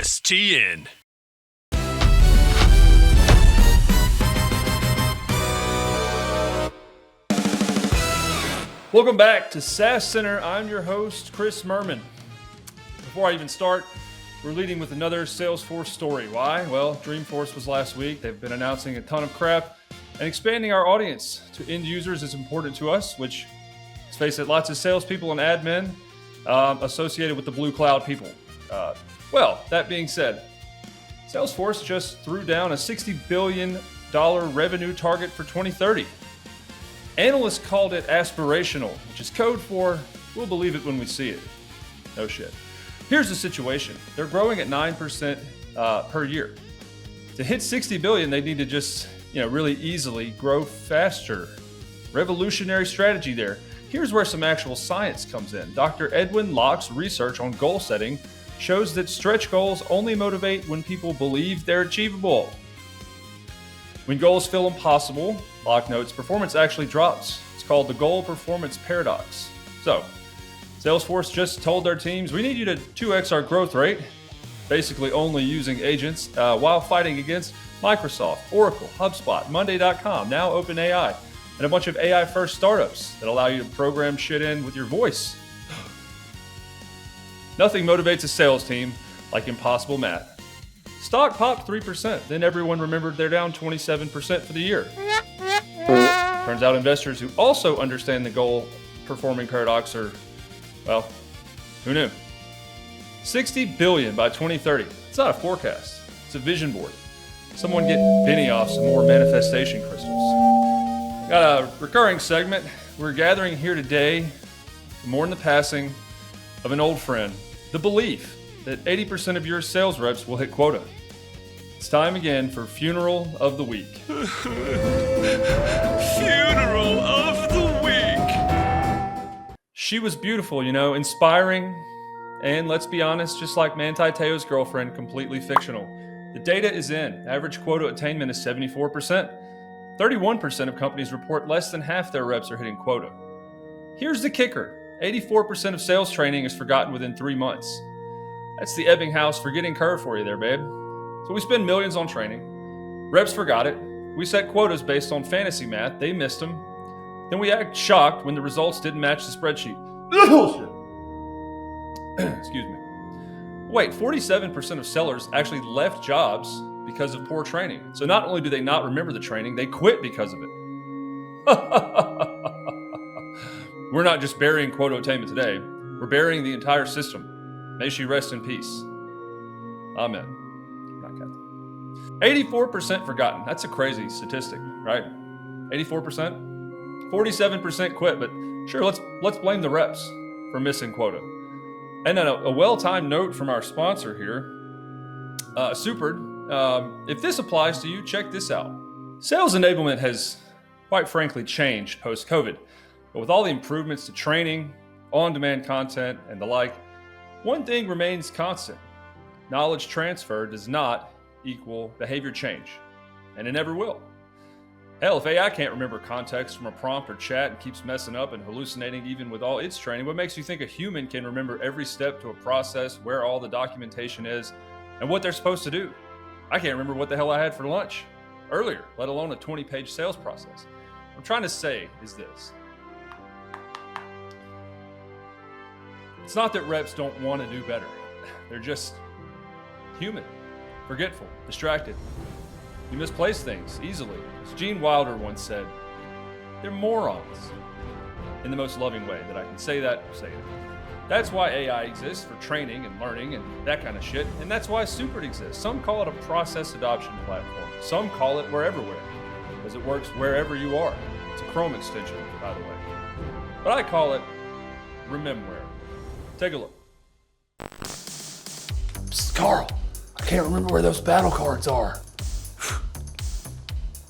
STN. Welcome back to SaaS Center. I'm your host, Chris Merman. Before I even start, we're leading with another Salesforce story. Why? Well, Dreamforce was last week. They've been announcing a ton of crap, and expanding our audience to end users is important to us, which, let's face it, lots of salespeople and admin associated with the blue cloud people. Well, that being said, Salesforce just threw down a $60 billion revenue target for 2030. Analysts called it aspirational, which is code for we'll believe it when we see it. No shit. Here's the situation. They're growing at 9% per year. To hit 60 billion, they need to just, really easily grow faster. Revolutionary strategy there. Here's where some actual science comes in. Dr. Edwin Locke's research on goal setting shows that stretch goals only motivate when people believe they're achievable. When goals feel impossible, Locke notes, performance actually drops. It's called the goal performance paradox. So, Salesforce just told their teams, we need you to 2x our growth rate, basically only using agents, while fighting against Microsoft, Oracle, HubSpot, Monday.com, now OpenAI, and a bunch of AI-first startups that allow you to program shit in with your voice. Nothing motivates a sales team like impossible math. Stock popped 3%, then everyone remembered they're down 27% for the year. Turns out investors who also understand the goal performing paradox are, well, who knew? 60 billion by 2030. It's not a forecast, it's a vision board. Someone get Benioff some more manifestation crystals. Got a recurring segment. We're gathering here today to mourn the passing of an old friend, the belief that 80% of your sales reps will hit quota. It's time again for Funeral of the Week. Funeral of the Week. She was beautiful, inspiring, and let's be honest, just like Manti Te'o's girlfriend, completely fictional. The data is in. Average quota attainment is 74%. 31% of companies report less than half their reps are hitting quota. Here's the kicker. 84% of sales training is forgotten within 3 months. That's the Ebbinghaus forgetting curve for you there, babe. So we spend millions on training. Reps forgot it. We set quotas based on fantasy math. They missed them. Then we act shocked when the results didn't match the spreadsheet. Excuse me. Wait, 47% of sellers actually left jobs because of poor training. So not only do they not remember the training, they quit because of it. We're not just burying quota attainment today. We're burying the entire system. May she rest in peace. Amen. 84% forgotten. That's a crazy statistic, right? 84%? 47% quit, but sure, let's blame the reps for missing quota. And then a well-timed note from our sponsor here, Supered. If this applies to you, check this out. Sales enablement has, quite frankly, changed post-COVID. But with all the improvements to training, on-demand content, and the like, one thing remains constant. Knowledge transfer does not equal behavior change, and it never will. Hell, if AI can't remember context from a prompt or chat and keeps messing up and hallucinating even with all its training, what makes you think a human can remember every step to a process, where all the documentation is, and what they're supposed to do? I can't remember what the hell I had for lunch earlier, let alone a 20-page sales process. What I'm trying to say is this. It's not that reps don't want to do better. They're just human, forgetful, distracted. You misplace things easily. As Gene Wilder once said, they're morons. In the most loving way that I can say that, say it. That's why AI exists, for training and learning and that kind of shit. And that's why Supered exists. Some call it a process adoption platform. Some call it Whereverware, because it works wherever you are. It's a Chrome extension, by the way. But I call it Rememware. Take a look. Psst, Carl, I can't remember where those battle cards are.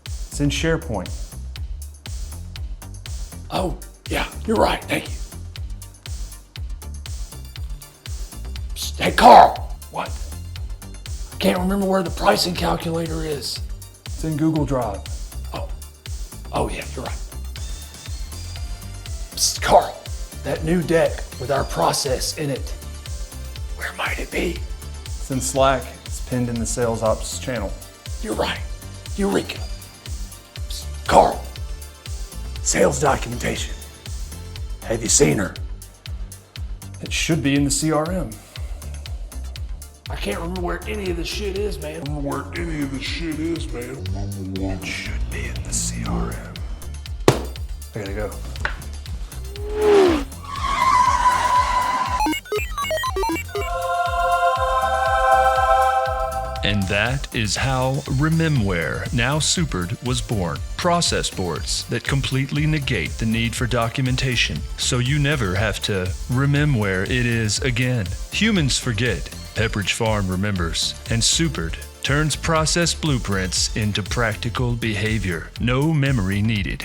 It's in SharePoint. Oh, yeah, you're right, thank you. Psst, hey, Carl! What? I can't remember where the pricing calculator is. It's in Google Drive. Oh yeah, you're right. Psst, Carl, that new deck with our process in it, where might it be? It's in Slack. It's pinned in the Sales Ops channel. You're right. Eureka. Carl, sales documentation. Have you seen her? It should be in the CRM. I can't remember where any of this shit is, man. It should be in the CRM. I gotta go. And that is how Rememware, now Supered, was born. Process boards that completely negate the need for documentation, so you never have to rememware it is again. Humans forget, Pepperidge Farm remembers, and Supered turns process blueprints into practical behavior. No memory needed.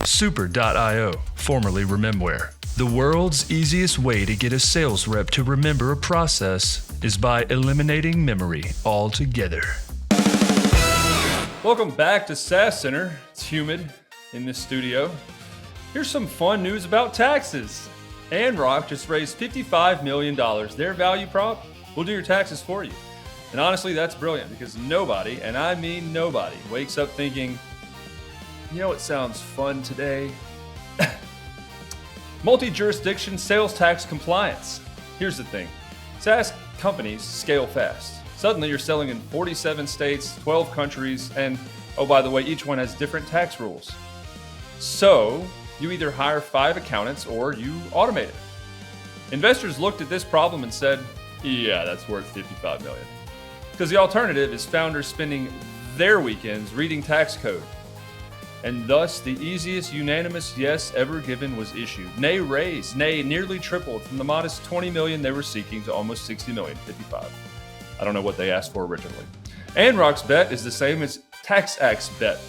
Super.io, formerly Rememware. The world's easiest way to get a sales rep to remember a process is by eliminating memory altogether. Welcome back to SaaS Center. It's humid in this studio. Here's some fun news about taxes. Anrok just raised $55 million. Their value prop will do your taxes for you. And honestly, that's brilliant because nobody, and I mean nobody, wakes up thinking, you know what sounds fun today? Multi-jurisdiction sales tax compliance. Here's the thing. SaaS companies scale fast. Suddenly you're selling in 47 states, 12 countries, and oh, by the way, each one has different tax rules. So you either hire 5 accountants or you automate it. Investors looked at this problem and said, yeah, that's worth $55 million. Because the alternative is founders spending their weekends reading tax code. And thus, the easiest unanimous yes ever given was issued. Nay raised, nay nearly tripled from the modest $20 million they were seeking to almost $60 million, 55. I don't know what they asked for originally. Anrok's bet is the same as Tax Act's bet.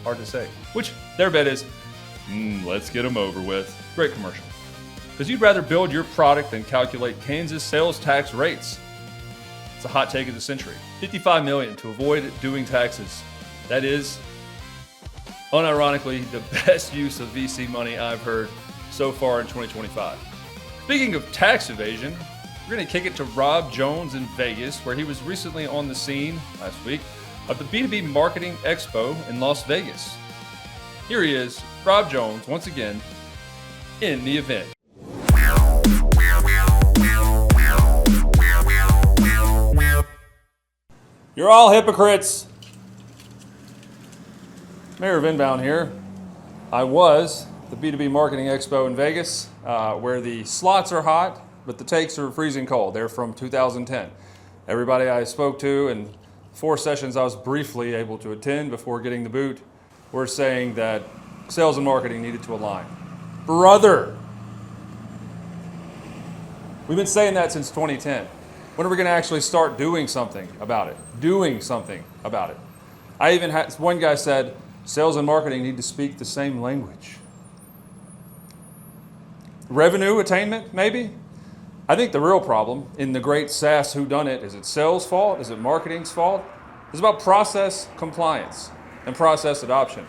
Hard to say. Which their bet is, let's get them over with. Great commercial. Because you'd rather build your product than calculate Kansas sales tax rates. It's a hot take of the century. $55 million to avoid doing taxes. That is, unironically, the best use of VC money I've heard so far in 2025. Speaking of tax evasion, we're going to kick it to Rob Jones in Vegas, where he was recently on the scene last week of the B2B Marketing Expo in Las Vegas. Here he is, Rob Jones, once again, in the event. You're all hypocrites. Mayor of Inbound here. I was the B2B Marketing Expo in Vegas, where the slots are hot, but the takes are freezing cold. They're from 2010. Everybody I spoke to and 4 sessions I was briefly able to attend before getting the boot were saying that sales and marketing needed to align. Brother! We've been saying that since 2010. When are we going to actually start doing something about it? I even had one guy said, sales and marketing need to speak the same language. Revenue attainment, maybe? I think the real problem in the great SaaS whodunit, is it sales' fault? Is it marketing's fault? It's about process compliance and process adoption.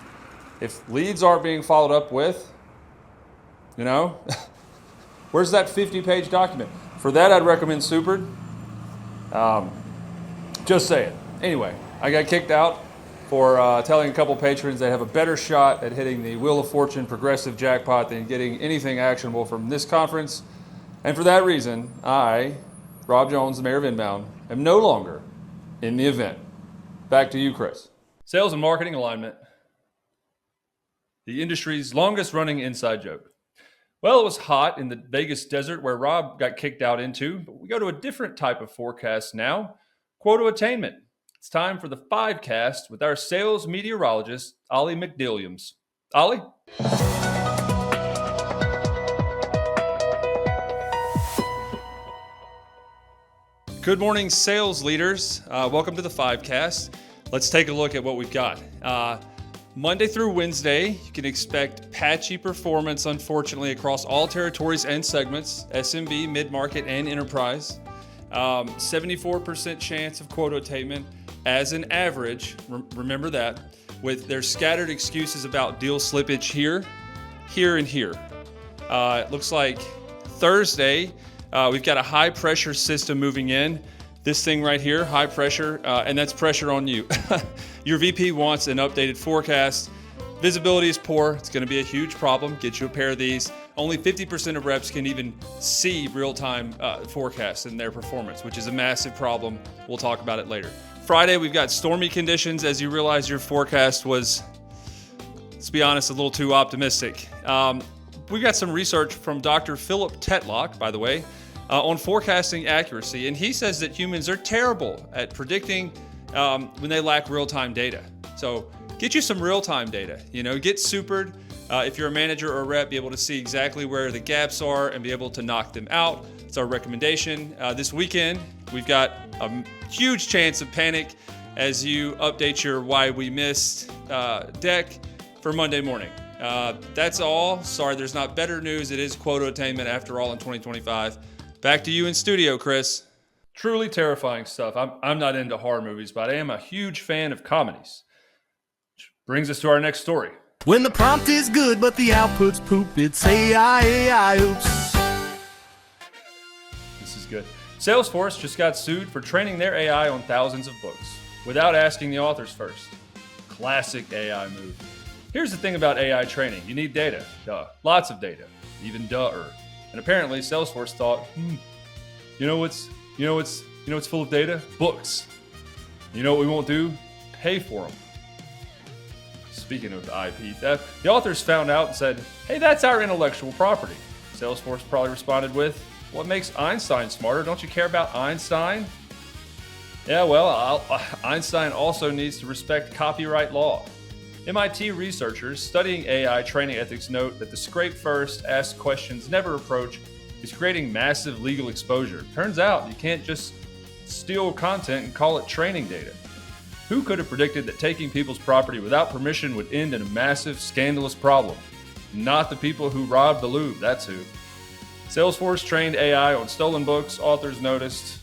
If leads aren't being followed up with, where's that 50-page document? For that, I'd recommend Supered. Just saying. Anyway, I got kicked out for telling a couple patrons they have a better shot at hitting the Wheel of Fortune progressive jackpot than getting anything actionable from this conference. And for that reason, I, Rob Jones, the mayor of Inbound, am no longer in the event. Back to you, Chris. Sales and marketing alignment. The industry's longest running inside joke. Well, it was hot in the Vegas desert where Rob got kicked out into, but we go to a different type of forecast now, Quota Attainment. It's time for the 5cast with our sales meteorologist, Ollie McDealliams. Ollie? Good morning, sales leaders. Welcome to the 5cast. Let's take a look at what we've got. Monday through Wednesday, you can expect patchy performance, unfortunately, across all territories and segments, SMB, mid-market, and enterprise. 74% chance of quota attainment as an average, remember that, with their scattered excuses about deal slippage here, and here. It looks like Thursday, We've got a high pressure system moving in. This thing right here, high pressure, and that's pressure on you. Your VP wants an updated forecast. Visibility is poor. It's going to be a huge problem. Get you a pair of these. Only 50% of reps can even see real-time forecasts in their performance, which is a massive problem. We'll talk about it later. Friday, we've got stormy conditions. As you realize your forecast was, let's be honest, a little too optimistic. We've got some research from Dr. Philip Tetlock, by the way, on forecasting accuracy. And he says that humans are terrible at predicting when they lack real-time data. So get you some real-time data, get supered. If you're a manager or a rep, be able to see exactly where the gaps are and be able to knock them out. It's our recommendation. This weekend, we've got a huge chance of panic as you update your why we missed deck for Monday morning. That's all. Sorry, there's not better news. It is Quota Attainment after all in 2025. Back to you in studio, Chris. Truly terrifying stuff. I'm not into horror movies, but I am a huge fan of comedies. Which brings us to our next story. When the prompt is good, but the output's poop, it's AI, oops. This is good. Salesforce just got sued for training their AI on thousands of books without asking the authors first. Classic AI move. Here's the thing about AI training. You need data. Duh. Lots of data. Even duh-er. And apparently Salesforce thought, you know what's full of data? Books. You know what we won't do? Pay for them. Speaking of IP theft, the authors found out and said, hey, that's our intellectual property. Salesforce probably responded with, what makes Einstein smarter? Don't you care about Einstein? Yeah, well, Einstein also needs to respect copyright law. MIT researchers studying AI training ethics note that the scrape first, ask questions never approach is creating massive legal exposure. Turns out you can't just steal content and call it training data. Who could have predicted that taking people's property without permission would end in a massive, scandalous problem? Not the people who robbed the Louvre, that's who. Salesforce trained AI on stolen books, authors noticed.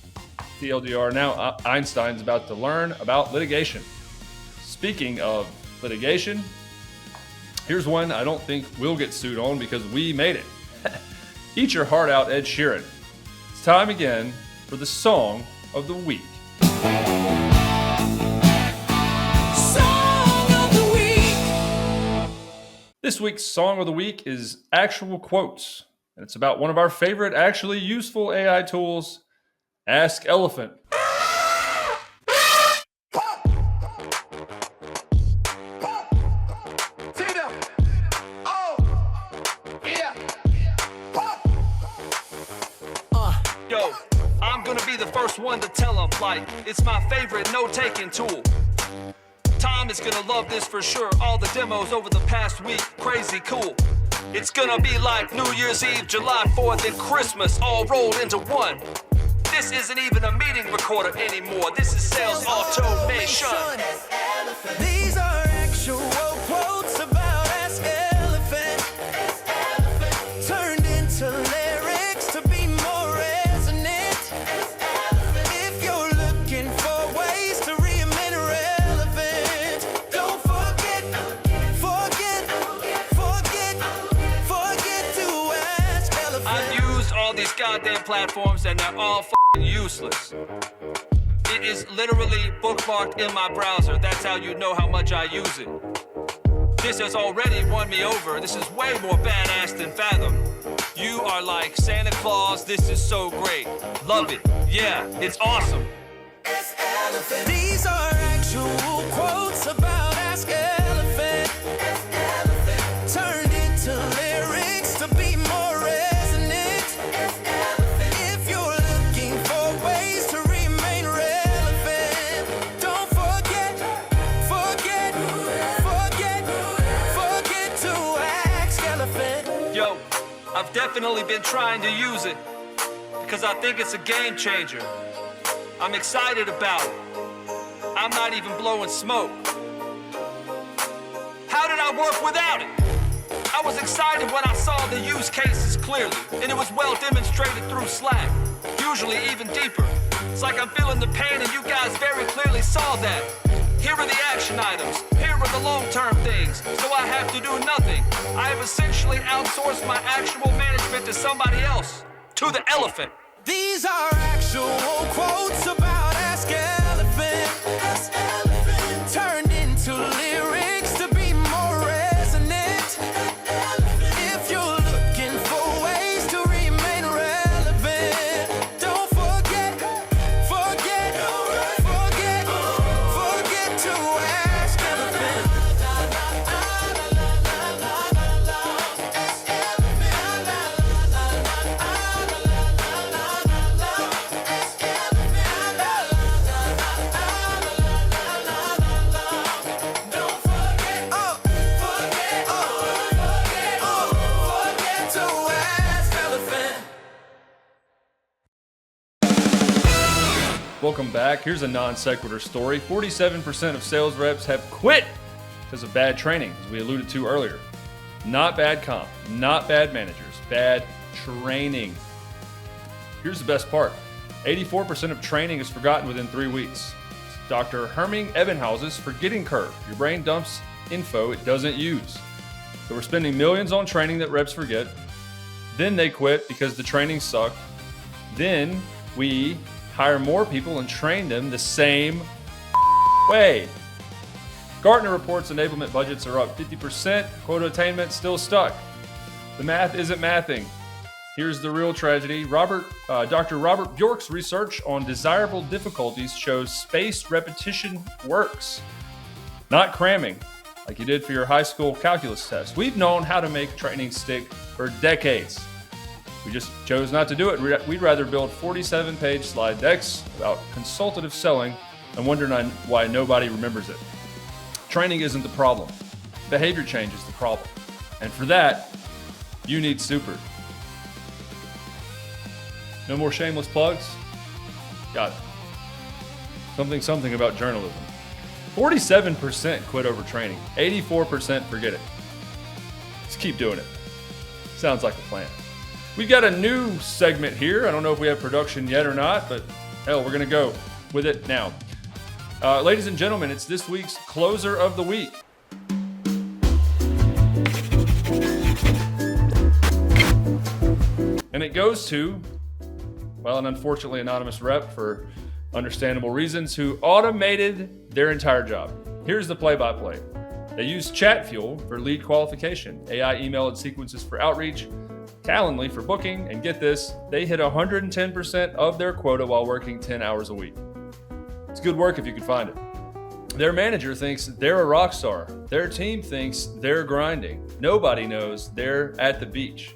TLDR, now Einstein's about to learn about litigation. Speaking of litigation, here's one I don't think we'll get sued on because we made it. Eat your heart out, Ed Sheeran. It's time again for the Song of the Week. This week's Song of the Week is Actual Quotes, and it's about one of our favorite, actually useful AI tools, Ask Elephant. Yo, I'm gonna be the first one to tell them, like, it's my favorite note-taking tool. Tom is gonna love this for sure. All the demos over the past week, crazy cool. It's gonna be like New Year's Eve, July 4th, and Christmas all rolled into one. This isn't even a meeting recorder anymore. This is sales automation. These are actual quotes about Ask Elephant. Turned into lyrics to be more resonant. If you're looking for ways to remain relevant, don't forget to ask Elephant. I've used all these goddamn platforms and they're all useless. It is literally bookmarked in my browser. That's how you know how much I use it. This has already won me over. This is way more badass than Fathom. You are like Santa Claus. This is so great. Love it. Yeah, it's awesome. These are actual quotes about Ask Elephant. Turned into lyrics to be more resonant. If you're looking for ways to remain relevant, don't forget to ask Elephant. Yo, I've definitely been trying to use it because I think it's a game changer. I'm excited about it. I'm not even blowing smoke. How did I work without it? I was excited when I saw the use cases clearly, and it was well demonstrated through Slack, usually even deeper. It's like I'm feeling the pain and you guys very clearly saw that. Here are the action items. Here are the long-term things. So I have to do nothing. I have essentially outsourced my actual management to somebody else. to the elephant. These are actual quotes about Ask Elephant. Ask Elephant. Turned into lyrics to be more resonant. If you're looking for ways to remain relevant, don't forget to ask Elephant. Welcome back. Here's a non sequitur story. 47% of sales reps have quit because of bad training, as we alluded to earlier. Not bad comp, not bad managers, bad training. Here's the best part. 84% of training is forgotten within 3 weeks. It's Dr. Herming Ebbinghaus's forgetting curve. Your brain dumps info it doesn't use. So we're spending millions on training that reps forget. Then they quit because the training sucked. Then we hire more people and train them the same way. Gartner reports enablement budgets are up 50%. Quota attainment still stuck. The math isn't mathing. Here's the real tragedy. Dr. Robert Bjork's research on desirable difficulties shows spaced repetition works, not cramming like you did for your high school calculus test. We've known how to make training stick for decades. We just chose not to do it. We'd rather build 47-page slide decks about consultative selling and wonder why nobody remembers it. Training isn't the problem. Behavior change is the problem. And for that, you need Super. No more shameless plugs? Got it. Something about journalism. 47% quit over training. 84% forget it. Let's keep doing it. Sounds like a plan. We've got a new segment here. I don't know if we have production yet or not, but hell, we're going to go with it now. Ladies and gentlemen, it's this week's Closer of the Week. And it goes to, well, an unfortunately anonymous rep for understandable reasons who automated their entire job. Here's the play-by-play. They used ChatFuel for lead qualification, AI email and sequences for outreach, Calendly for booking, and get this, they hit 110% of their quota while working 10 hours a week. It's good work if you can find it. Their manager thinks they're a rock star. Their team thinks they're grinding. Nobody knows they're at the beach.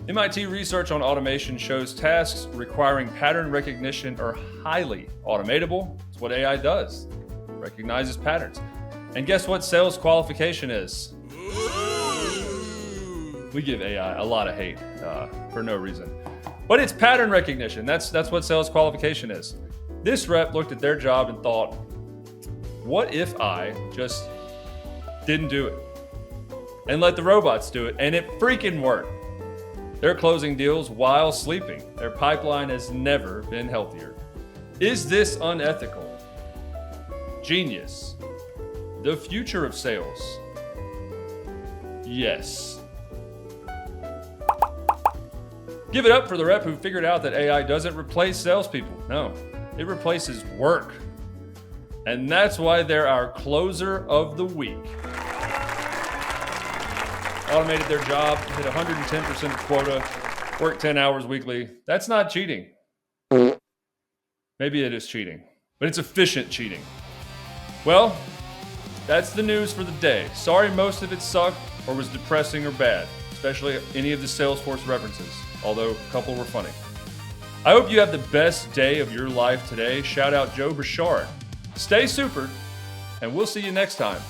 MIT research on automation shows tasks requiring pattern recognition are highly automatable. It's what AI does. It recognizes patterns. And guess what sales qualification is? We give AI a lot of hate for no reason. But it's pattern recognition. That's what sales qualification is. This rep looked at their job and thought, what if I just didn't do it and let the robots do it? And it freaking worked. They're closing deals while sleeping. Their pipeline has never been healthier. Is this unethical? Genius. The future of sales. Yes. Give it up for the rep who figured out that AI doesn't replace salespeople. No, it replaces work. And that's why they're our closer of the week. Automated their job, hit 110% of quota, worked 10 hours weekly. That's not cheating. Maybe it is cheating, but it's efficient cheating. Well, that's the news for the day. Sorry most of it sucked or was depressing or bad, especially any of the Salesforce references, although a couple were funny. I hope you have the best day of your life today. Shout out Joe Bouchard. Stay super, and we'll see you next time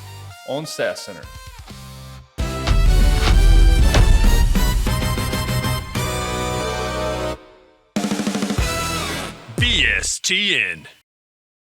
on SaaS Center. BSTN.